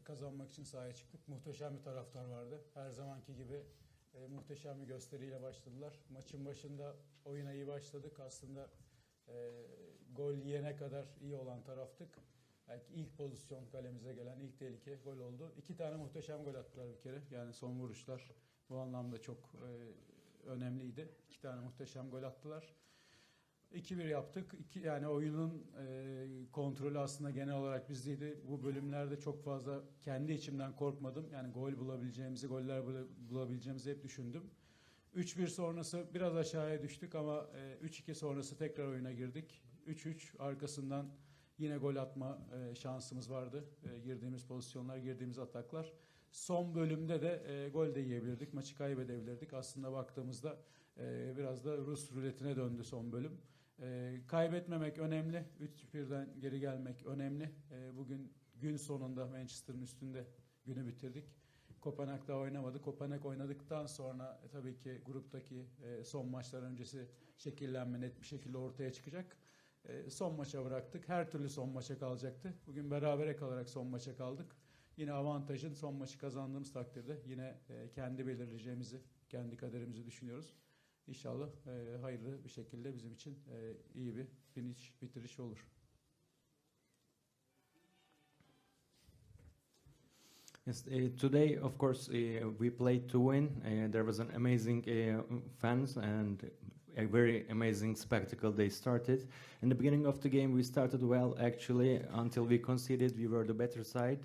kazanmak için sahaya çıktık. Muhteşem bir taraftar vardı. Her zamanki gibi muhteşem bir gösteriyle başladılar. Maçın başında oyuna iyi başladık. Aslında gol yiyene kadar iyi olan taraftık. Belki ilk pozisyon kalemize gelen ilk tehlike gol oldu. 2 tane muhteşem gol attılar bir kere. Yani son vuruşlar bu anlamda çok önemliydi. 2 tane muhteşem gol attılar. 2-1 yaptık. Yani oyunun kontrolü aslında genel olarak bizdeydi. Bu bölümlerde çok fazla kendi içimden korkmadım. Yani gol bulabileceğimizi, goller bulabileceğimizi hep düşündüm. 3-1 sonrası biraz aşağıya düştük ama 3-2 sonrası tekrar oyuna girdik. 3-3 arkasından yine gol atma şansımız vardı. Girdiğimiz pozisyonlar, girdiğimiz ataklar. Son bölümde de gol de yiyebilirdik, maçı kaybedebilirdik. Aslında baktığımızda biraz da Rus ruletine döndü son bölüm. Kaybetmemek önemli, 3-1'den geri gelmek önemli. Bugün gün sonunda Manchester'ın üstünde günü bitirdik. Kopenhag'da oynamadı. Kopenhag oynadıktan sonra tabii ki gruptaki son maçlar öncesi şekillenme net bir şekilde ortaya çıkacak. Son maça bıraktık. Her türlü son maça kalacaktı. Bugün berabere kalarak son maça kaldık. Yine avantajın son maçı kazandığımız takdirde yine kendi belirleyeceğimizi, kendi kaderimizi düşünüyoruz. İnşallah hayırlı bir şekilde bizim için iyi bir finish, bitiriş olur. Yes, today, of course, we played to win. There was an amazing fans and a very amazing spectacle they started. In the beginning of the game, we started well, actually, until we conceded. We were the better side.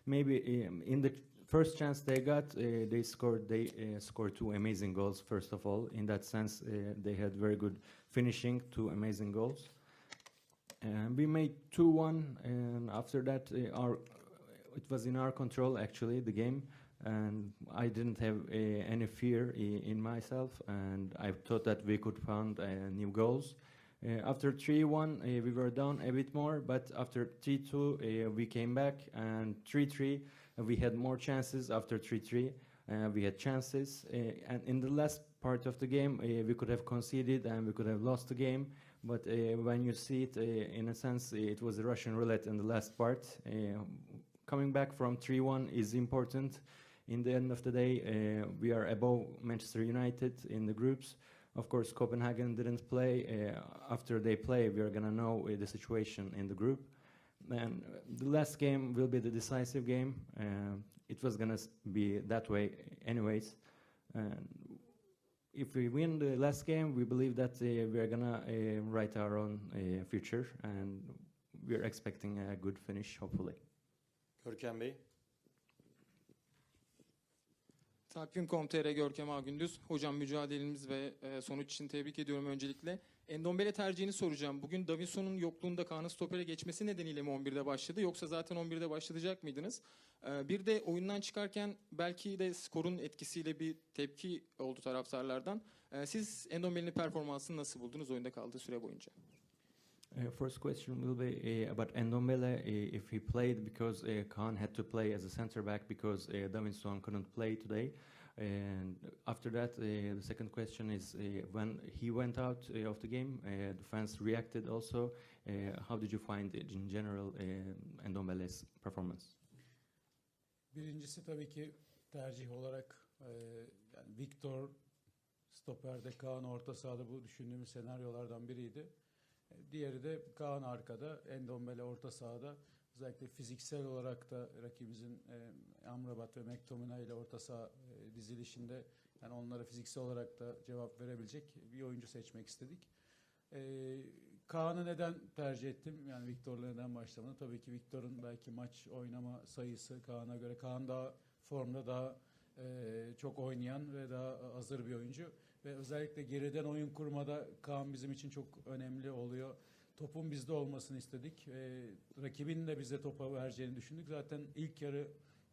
Maybe in the first chance they got, they scored 2 amazing goals, first of all. In that sense, they had very good finishing, 2 amazing goals. We made 2-1, and after that, it was in our control, actually, the game, and I didn't have any fear in myself, and I thought that we could find new goals. After 3-1, we were down a bit more, but after 3-2, we came back, and 3-3, we had more chances. After 3-3, we had chances, and in the last part of the game, we could have conceded and we could have lost the game, but when you see it, in a sense, it was a Russian roulette in the last part. Coming back from 3-1 is important. In the end of the day, we are above Manchester United in the groups. Of course, Copenhagen didn't play. After they play, we are going to know the situation in the group. And the last game will be the decisive game. It was going to be that way anyways. And if we win the last game, we believe that we are going to write our own future. And we are expecting a good finish, hopefully. Görkem Bey. Takvim.com.tr Görkem Ağgündüz. Hocam mücadeleniz ve sonuç için tebrik ediyorum öncelikle. Endombele tercihini soracağım. Bugün Davinson'un yokluğunda Kaan'ın stopere geçmesi nedeniyle mi 11'de başladı yoksa zaten 11'de başlayacak mıydınız? Bir de oyundan çıkarken belki de skorun etkisiyle bir tepki oldu taraftarlardan. Siz Endombele'nin performansını nasıl buldunuz oyunda kaldığı süre boyunca? First question will be about Ndombele, if he played because Kaan had to play as a center back because Davinson couldn't play today. And after that, the second question is when he went out of the game, the fans reacted also. How did you find in general Ndombele's performance? Birincisi tabii ki tercih olarak yani Victor stoperde, Kaan orta sahada bu düşündüğümüz senaryolardan biriydi. Diğeri de Kaan arkada, Ndombele orta sahada. Özellikle fiziksel olarak da rakibimizin Amrabat ve McTominay ile orta saha dizilişinde yani onlara fiziksel olarak da cevap verebilecek bir oyuncu seçmek istedik. Kaan'ı neden tercih ettim? Yani Victor'la neden başlamadım? Tabii ki Victor'un belki maç oynama sayısı Kaan'a göre. Kaan daha formda, daha çok oynayan ve daha hazır bir oyuncu. Ve özellikle geriden oyun kurmada Kaan bizim için çok önemli oluyor. Topun bizde olmasını istedik. Rakibin de bize topa vereceğini düşündük. Zaten ilk yarı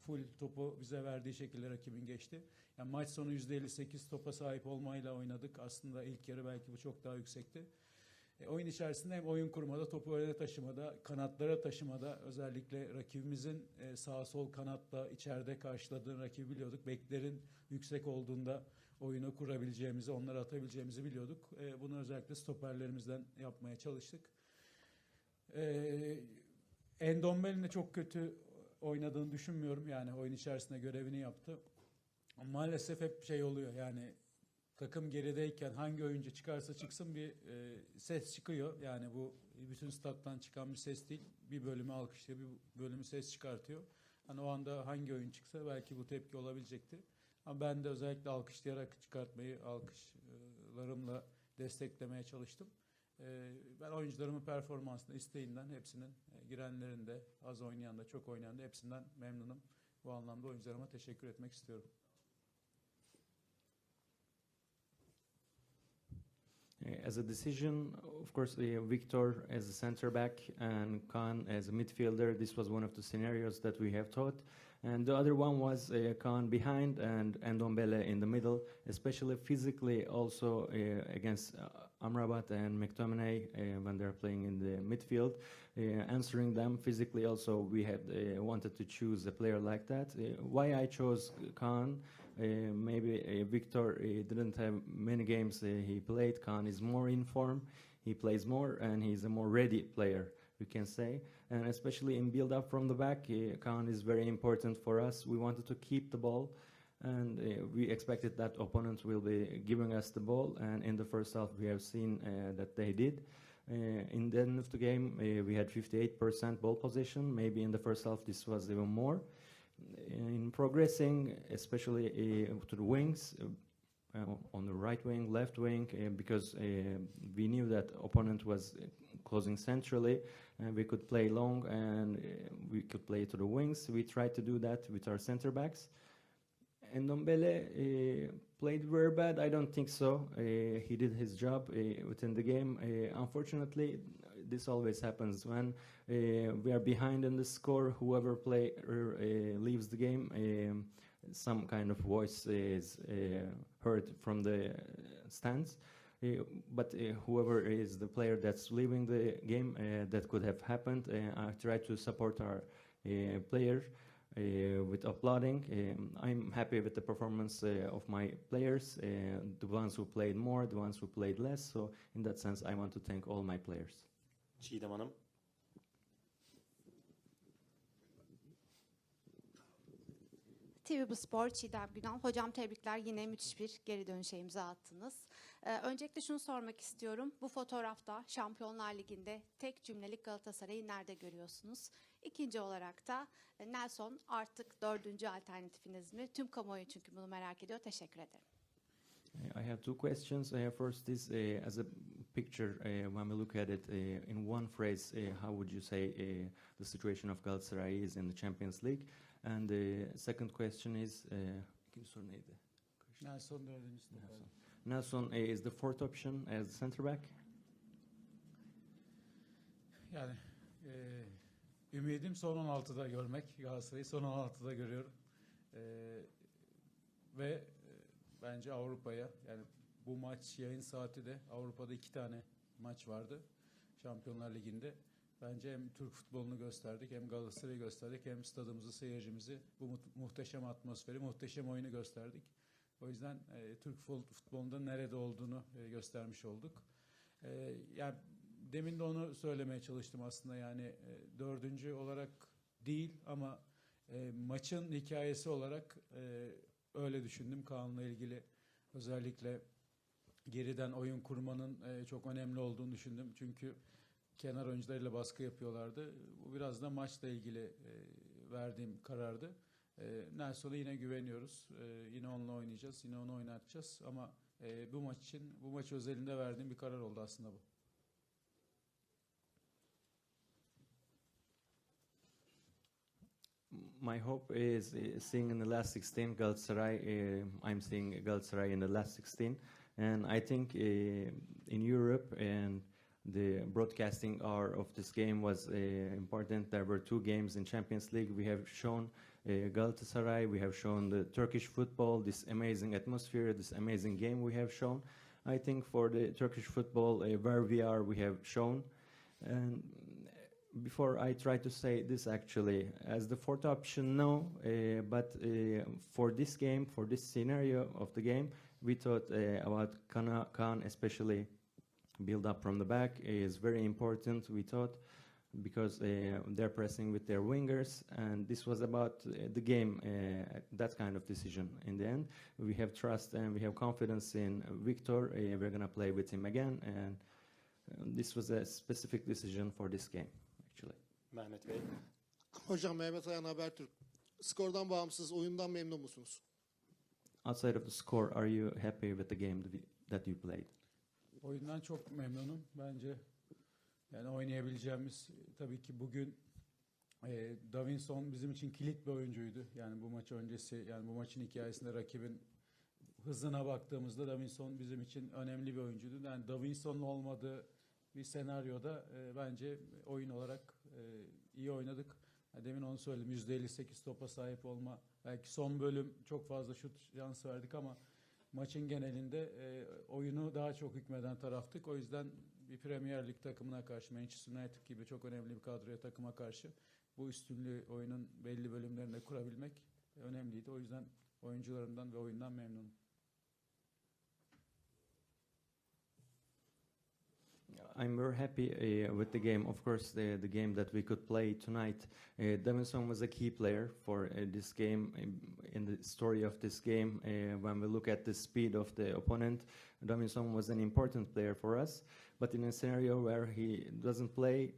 full topu bize verdiği şekilde rakibin geçti. Yani maç sonu %58 topa sahip olmayla oynadık. Aslında ilk yarı belki bu çok daha yüksekti. Oyun içerisinde hem oyun kurmada, topu öne taşımada, kanatlara taşımada özellikle rakibimizin sağ sol kanatta içeride karşıladığını rakibi biliyorduk. Beklerin yüksek olduğunda oyunu kurabileceğimizi, onları atabileceğimizi biliyorduk. Bunu özellikle stoperlerimizden yapmaya çalıştık. Ndombele'nin de çok kötü oynadığını düşünmüyorum. Yani oyun içerisinde görevini yaptı. Ama maalesef hep şey oluyor. Yani takım gerideyken hangi oyuncu çıkarsa çıksın bir ses çıkıyor. Yani bu bütün stat'tan çıkan bir ses değil. Bir bölümü alkışlıyor, bir bölümü ses çıkartıyor. Hani o anda hangi oyun çıksa belki bu tepki olabilecekti. Ama ben de özellikle alkışlayarak çıkartmayı, alkışlarımla desteklemeye çalıştım. Ben oyuncularımın performansında, isteğinden, hepsinin girenlerin de, az oynayan da, çok oynayan da hepsinden memnunum. Bu anlamda oyuncularıma teşekkür etmek istiyorum. As a decision, of course, Victor as a center back and Kaan as a midfielder, this was one of the scenarios that we have thought. And the other one was Kaan behind and Ndombele in the middle, especially physically also against Amrabat and McTominay when they're playing in the midfield. Answering them physically also, we had wanted to choose a player like that. Why I chose Kaan? Maybe Victor didn't have many games he played. Kaan is more in form, he plays more, and he's a more ready player, we can say. And especially in build-up from the back, Kaan is very important for us. We wanted to keep the ball, and we expected that opponents will be giving us the ball. And in the first half, we have seen that they did. In the end of the game, we had 58% ball possession. Maybe in the first half, this was even more. In progressing, especially to the wings, on the right wing, left wing, because we knew that opponent was closing centrally, and we could play long and we could play to the wings. We tried to do that with our center backs. And Ndombele played very bad. I don't think so. He did his job within the game. Unfortunately, this always happens when we are behind in the score. Whoever leaves the game, some kind of voice is heard from the stands. But whoever is the player that's leaving the game, that could have happened. I try to support our player with applauding. I'm happy with the performance of my players, the ones who played more, the ones who played less. So in that sense, I want to thank all my players. Çiğdem Hanım. TV Spor, Çiğdem Günal. Hocam tebrikler, yine müthiş bir geri dönüşe imza attınız. Öncelikle şunu sormak istiyorum. Bu fotoğrafta Şampiyonlar Ligi'nde tek cümlelik Galatasaray'ı nerede görüyorsunuz? İkinci olarak da Nelson artık dördüncü alternatifiniz mi? Tüm kamuoyu çünkü bunu merak ediyor. Teşekkür ederim. I have two questions. First is as a picture, when we look at it in one phrase, how would you say the situation of Galatasaray is in the Champions League? And the second question is, Nelson dördüncüsü. Nelson is the fourth option as center back. Yani ümidim son 16'da görmek. Galatasaray'ı son 16'da görüyorum. Ve bence Avrupa'ya, yani bu maç yayın saati de Avrupa'da 2 tane maç vardı Şampiyonlar Ligi'nde. Bence hem Türk futbolunu gösterdik, hem Galatasaray'ı gösterdik, hem stadımızı, seyircimizi, bu muhteşem atmosferi, muhteşem oyunu gösterdik. O yüzden Türk futbolunda nerede olduğunu göstermiş olduk. Yani demin de onu söylemeye çalıştım aslında, yani dördüncü olarak değil ama maçın hikayesi olarak öyle düşündüm. Kaan'la ilgili özellikle geriden oyun kurmanın çok önemli olduğunu düşündüm. Çünkü kenar oyuncularıyla baskı yapıyorlardı. Bu biraz da maçla ilgili verdiğim karardı. Nelson'a yine güveniyoruz. Yine onunla oynayacağız. Yine onu oynatacağız. Ama bu maç için, bu maç özelinde verdiğim bir karar oldu aslında bu. My hope is seeing in the last 16 Galatasaray. I'm seeing Galatasaray in the last 16, and I think in Europe and the broadcasting hour of this game was important. There were two games in Champions League. We have shown Galatasaray, we have shown the Turkish football, this amazing atmosphere, this amazing game we have shown. I think for the Turkish football, where we are, we have shown. And before I try to say this actually, as the fourth option, no, but for this game, for this scenario of the game, we thought about Kaan, especially build up from the back is very important, we thought. because they're pressing with their wingers, and this was about the game, that kind of decision. In the end, we have trust and we have confidence in Victor. We're going to play with him again, and this was a specific decision for this game, actually. Mehmet Bey. Hocam Mehmet Ayhan Habertürk. Skordan bağımsız oyundan memnun musunuz? Outside of the score, are you happy with the game that you played? Oyundan çok memnunum. Bence yani oynayabileceğimiz tabii ki bugün Davinson bizim için kilit bir oyuncuydu. Yani bu maç öncesi, yani bu maçın hikayesinde rakibin hızına baktığımızda Davinson bizim için önemli bir oyuncuydu. Yani Davinson'un olmadığı bir senaryoda bence oyun olarak iyi oynadık. Demin onu söyledim. %58 topa sahip olma. Belki son bölüm çok fazla şut şansı verdik ama maçın genelinde oyunu daha çok hükmeden taraftık. O yüzden bir Premier Lig takımına karşı, Manchester United gibi çok önemli bir kadroya, takıma karşı bu üstünlüğü oyunun belli bölümlerinde kurabilmek önemliydi. O yüzden oyuncularımdan ve oyundan memnunum. I'm very happy with the game. Of course, the game that we could play tonight, Davinson was a key player for this game. In the story of this game, when we look at the speed of the opponent, Davinson was an important player for us. But in a scenario where he doesn't play,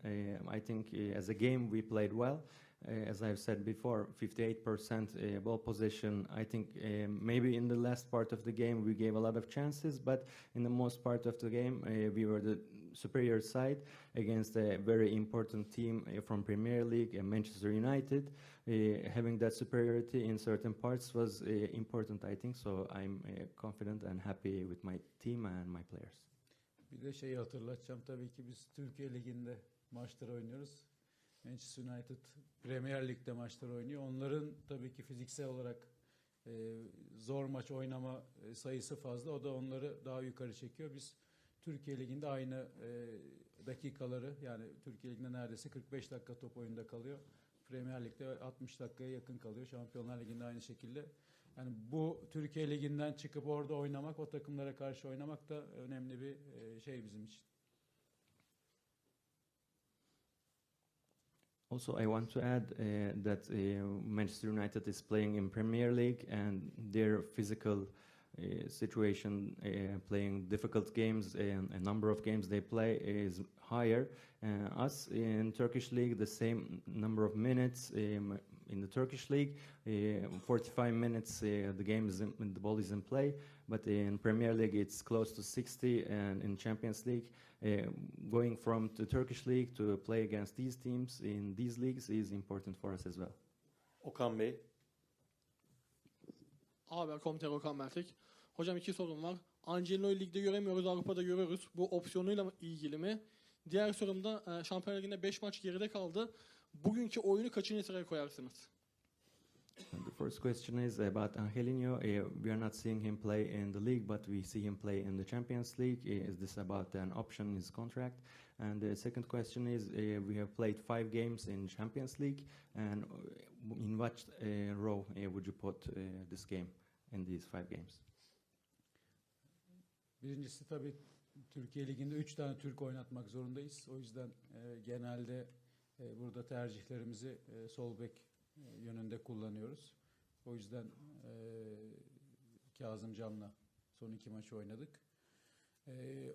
I think as a game we played well. As I've said before, 58% ball possession. I think maybe in the last part of the game we gave a lot of chances, but in the most part of the game we were the superior side against a very important team from Premier League, Manchester United. Having that superiority in certain parts was important, I think. So I'm confident and happy with my team and my players. Bir de şeyi hatırlatacağım. Tabii ki biz Türkiye Ligi'nde maçlar oynuyoruz. Manchester United Premier Lig'de maçlar oynuyor. Onların tabii ki fiziksel olarak zor maç oynama sayısı fazla. O da onları daha yukarı çekiyor. Biz Türkiye Ligi'nde aynı dakikaları, yani Türkiye Ligi'nde neredeyse 45 dakika top oyunda kalıyor. Premier Lig'de 60 dakikaya yakın kalıyor. Şampiyonlar Ligi'nde aynı şekilde. Yani bu Türkiye Ligi'nden çıkıp orada oynamak, o takımlara karşı oynamak da önemli bir şey bizim için. Also, I want to add that Manchester United is playing in Premier League, and their physical situation, playing difficult games, and a number of games they play is higher. Us in Turkish League, the same number of minutes in the Turkish League, 45 minutes the game is the ball is in play, but in Premier League it's close to 60, and in Champions League, going from the Turkish League to play against these teams in these leagues is important for us as well. Okan Bey. Haber.com.tr Okan Buruk. Hocam iki sorum var. Angelino'yu ligde göremiyoruz, Avrupa'da görüyoruz. Bu opsiyonuyla ilgili mi? Diğer sorum da Şampiyonlar Ligi'nde 5 maç geride kaldı. Bugünkü oyunu kaçıncı sıraya koyarsınız? The first question is about Angelino. We are not seeing him play in the league, but we see him play in the Champions League. Is this about an option in his contract? And the second question is, we have played 5 games in Champions League, and in what row would you put this game in these 5 games? Birincisi tabii Türkiye Ligi'nde 3 tane Türk oynatmak zorundayız. O yüzden genelde burada tercihlerimizi sol bek yönünde kullanıyoruz. O yüzden Kazım Can'la son 2 maçı oynadık.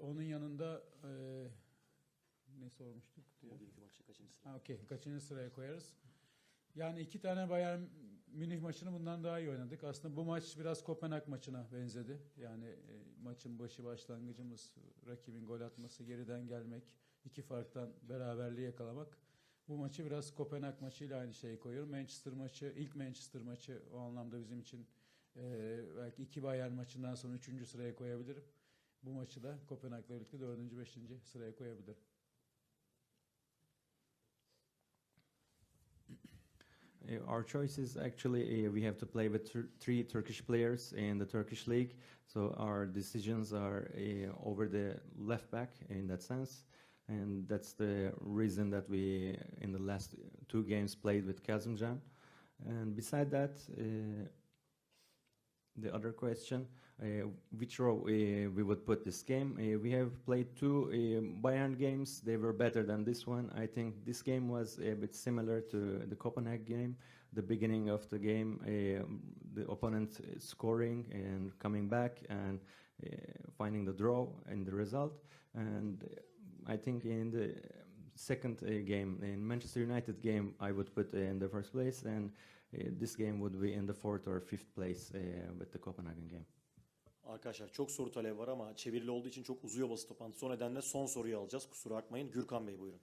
Onun yanında ne sormuştuk? Bugünkü maçı kaçıncı sıraya? Okay. Kaçıncı sıraya koyarız? Yani 2 tane Bayern Münih maçını bundan daha iyi oynadık. Aslında bu maç biraz Kopenhag maçına benzedi. Yani maçın başı, başlangıcımız, rakibin gol atması, geriden gelmek, 2 farktan beraberliği yakalamak. Bu maçı biraz Kopenhag maçıyla aynı şeyi koyuyorum. Manchester maçı, ilk Manchester maçı o anlamda bizim için belki 2 Bayern maçından sonra 3. sıraya koyabilirim. Bu maçı da Kopenhag'la birlikte 4. 5. sıraya koyabilirim. Our choices actually, we have to play with 3 Turkish players in the Turkish league, so our decisions are over the left back in that sense, and that's the reason that we in the last 2 games played with Kazımcan. And beside that, the other question, which row we would put this game. We have played two Bayern games. They were better than this one. I think this game was a bit similar to the Copenhagen game. The beginning of the game, the opponent scoring and coming back and finding the draw in the result. And I think in the second game, in Manchester United game, I would put in the first place, and this game would be in the fourth or fifth place with the Copenhagen game. Arkadaşlar çok soru talebi var ama çevirili olduğu için çok uzuyor basın toplantısı. O nedenle son soruyu alacağız. Kusura bakmayın. Gürkan Bey buyurun.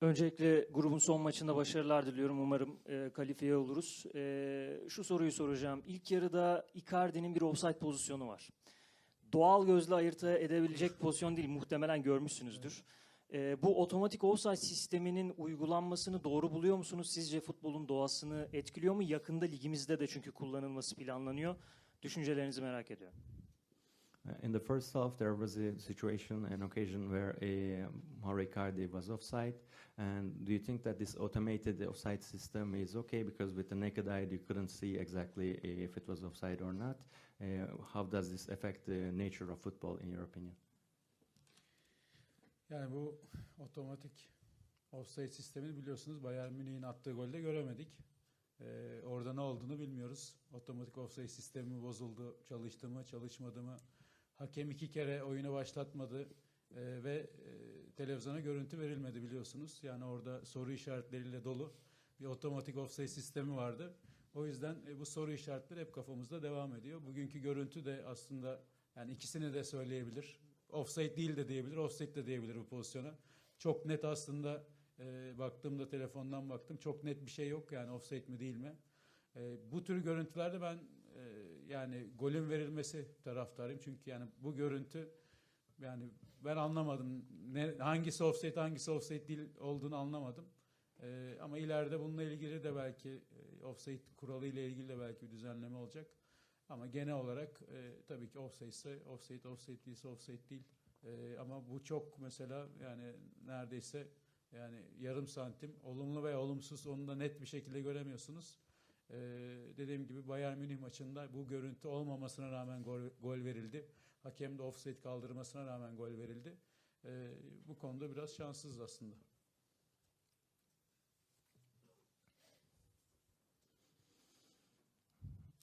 Öncelikle grubun son maçında başarılar diliyorum. Umarım kalifiye oluruz. Şu soruyu soracağım. İlk yarıda Icardi'nin bir offside pozisyonu var. Doğal gözle ayırt edebilecek pozisyon değil. Muhtemelen görmüşsünüzdür. Bu otomatik offside sisteminin uygulanmasını doğru buluyor musunuz? Sizce futbolun doğasını etkiliyor mu? Yakında ligimizde de çünkü kullanılması planlanıyor. Düşüncelerinizi merak ediyorum. In the first half, there was a situation, an occasion where Mauro Icardi was offside. And do you think that this automated offside system is okay? Because with the naked eye, you couldn't see exactly if it was offside or not. How does this affect the nature of football, in your opinion? Yani bu otomatik offside sistemini biliyorsunuz Bayern Münih'in attığı golde göremedik. Orada ne olduğunu bilmiyoruz. Otomatik offside sistemi bozuldu, çalıştı mı, çalışmadı mı? Hakem 2 kere oyunu başlatmadı ve televizyona görüntü verilmedi biliyorsunuz. Yani orada soru işaretleriyle dolu bir otomatik offside sistemi vardı. O yüzden bu soru işaretleri hep kafamızda devam ediyor. Bugünkü görüntü de aslında yani ikisini de söyleyebilir. Offside değil de diyebilir, offside de diyebilir bu pozisyona. Çok net aslında baktığımda telefondan baktım. Çok net bir şey yok yani offside mi değil mi? Bu tür görüntülerde ben yani golün verilmesi taraftarıyım. Çünkü yani bu görüntü yani ben anlamadım. Hangisi offside değil olduğunu anlamadım. Ama ileride bununla ilgili de belki offside kuralı ile ilgili de belki bir düzenleme olacak. Ama genel olarak tabii ki offside ise offside değilse offside değil. Ama bu çok mesela yani neredeyse yani yarım santim olumlu veya olumsuz onu da net bir şekilde göremiyorsunuz. Dediğim gibi Bayern Münih maçında bu görüntü olmamasına rağmen gol verildi. Hakem de offside kaldırmasına rağmen gol verildi. Bu konuda biraz şanssız aslında.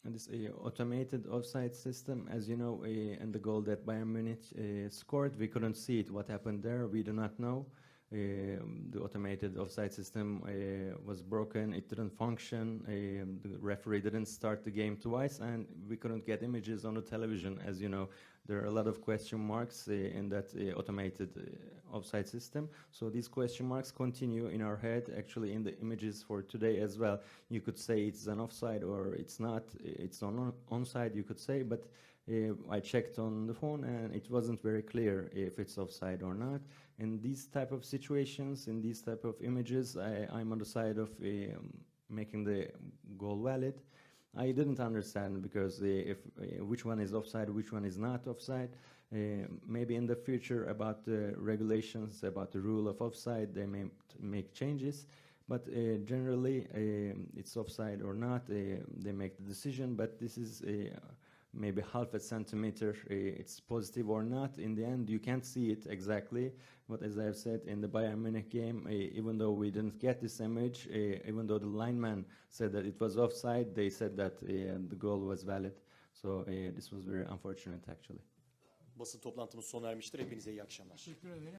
And this automated offside system, as you know, in the goal that Bayern Munich scored, we couldn't see it. What happened there, we do not know. The automated offside system was broken. It didn't function. The referee didn't start the game twice, and we couldn't get images on the television. As you know, there are a lot of question marks in that automated offside system. So these question marks continue in our head. Actually, in the images for today as well, you could say it's an offside or it's not. It's onside, you could say, but I checked on the phone and it wasn't very clear if it's offside or not. In these type of situations, in these type of images, I'm on the side of making the goal valid. I didn't understand because if which one is offside, which one is not offside. Maybe in the future about the regulations, about the rule of offside, they may make changes. But generally, it's offside or not, they make the decision. But this is maybe half a centimeter, it's positive or not. In the end, you can't see it exactly. But as I've said, in the Bayern Munich game, even though we didn't get this image, even though the lineman said that it was offside, they said that the goal was valid. So this was very unfortunate actually. Basın toplantımız sona ermiştir. Hepinize iyi akşamlar. Teşekkür ederim.